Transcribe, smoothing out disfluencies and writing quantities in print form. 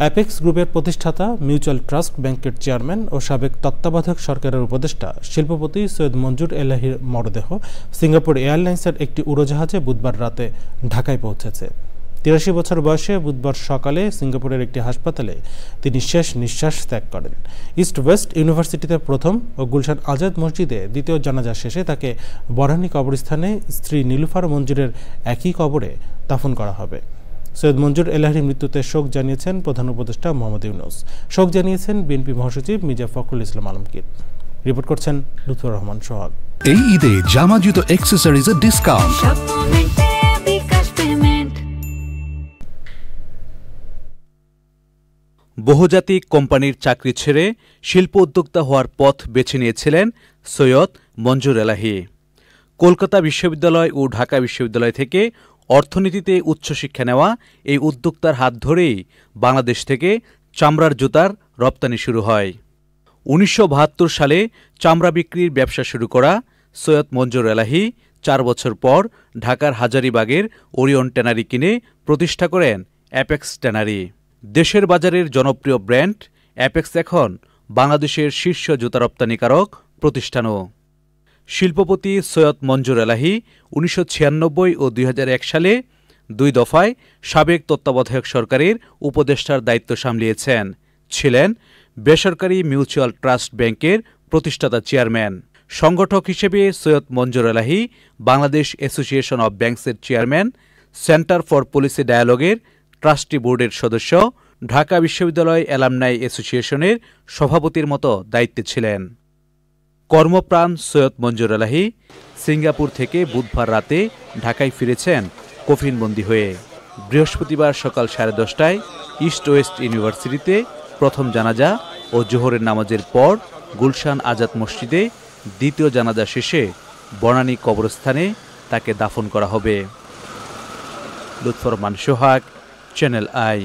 Apex গ্রুপের প্রতিষ্ঠাতা mutual trust ব্যাংকের চেয়ারম্যান ও সাবেক তত্ত্বাবধায়ক সরকারের উপদেষ্টা শিল্পপতি সৈয়দ মঞ্জুর এলাহীর মরদেহ সিঙ্গাপুর এয়ারলাইন্সের একটি উড়োজাহাজে বুধবার রাতে ঢাকায় পৌঁছেছে। ৮৩ বছর বয়সে বুধবার সকালে সিঙ্গাপুরের একটি হাসপাতালে তিনি শেষ নিঃশ্বাস ত্যাগ করেন। ইস্ট ওয়েস্ট ইউনিভার্সিটিতে প্রথম ও গুলশান আজাদ মসজিদে দ্বিতীয় জানাজা শেষে তাকে বরানী কবরস্থানে স্ত্রী নীলুফার মঞ্জুরের একই কবরে দাফন করা হবে। সৈয়দ মঞ্জুর এলাহীর মৃত্যুতে শোক জানিয়েছেন প্রধান উপদেষ্টা মোহাম্মদ ইউনূস। শোক জানিয়েছেন বিএনপি মহাসচিব মির্জা ফখরুল ইসলাম আলমগীর। রিপোর্ট করছেন লুৎফর রহমান সোহাগ। এই ঈদে জামা জুতো অ্যাকসেসরিজের ডিসকাউন্ট। বহুজাতিক কোম্পানির চাকরি ছেড়ে শিল্প উদ্যোক্তা হওয়ার পথ বেছে নিয়েছিলেন সৈয়দ মঞ্জুর এলাহী। কলকাতা বিশ্ববিদ্যালয় ও ঢাকা বিশ্ববিদ্যালয় থেকে অর্থনীতিতে উচ্চশিক্ষা নেওয়া এই উদ্যোক্তার হাত ধরেই বাংলাদেশ থেকে চামড়ার জুতার রপ্তানি শুরু হয়। ১৯৭২ সালে চামড়া বিক্রির ব্যবসা শুরু করা সৈয়দ মঞ্জুর এলাহী ৪ বছর পর ঢাকার হাজারীবাগের ওরিয়ন ট্যানারি কিনে প্রতিষ্ঠা করেন অ্যাপেক্স ট্যানারি। দেশের বাজারের জনপ্রিয় ব্র্যান্ড অ্যাপেক্স এখন বাংলাদেশের শীর্ষ জুতা রপ্তানিকারক প্রতিষ্ঠানও। শিল্পপতি সৈয়দ মঞ্জুর এলাহী ১৯৯৬ ও ২০০১ সালে ২ দফায় সাবেক তত্ত্বাবধায়ক সরকারের উপদেষ্টার দায়িত্ব সামলিয়েছেন। ছিলেন বেসরকারি মিউচুয়াল ট্রাস্ট ব্যাংকের প্রতিষ্ঠাতা চেয়ারম্যান। সংগঠক হিসেবে সৈয়দ মঞ্জুর এলাহী বাংলাদেশ অ্যাসোসিয়েশন অব ব্যাংকসের চেয়ারম্যান, সেন্টার ফর পলিসি ডায়ালগের ট্রাস্টি বোর্ডের সদস্য, ঢাকা বিশ্ববিদ্যালয় অ্যালামনাই অ্যাসোসিয়েশনের সভাপতির মতো দায়িত্বে ছিলেন। কর্মপ্রাণ সৈয়দ মঞ্জুর এলাহী সিঙ্গাপুর থেকে বুধবার রাতে ঢাকায় ফিরেছেন কফিনবন্দি হয়ে। বৃহস্পতিবার সকাল 10:30টায় ইস্ট ওয়েস্ট ইউনিভার্সিটিতে প্রথম জানাজা ও জোহরের নামাজের পর গুলশান আজাদ মসজিদে দ্বিতীয় জানাজা শেষে বনানী কবরস্থানে তাকে দাফন করা হবে। লুৎফর রহমান সোহাগ, চ্যানেল আই।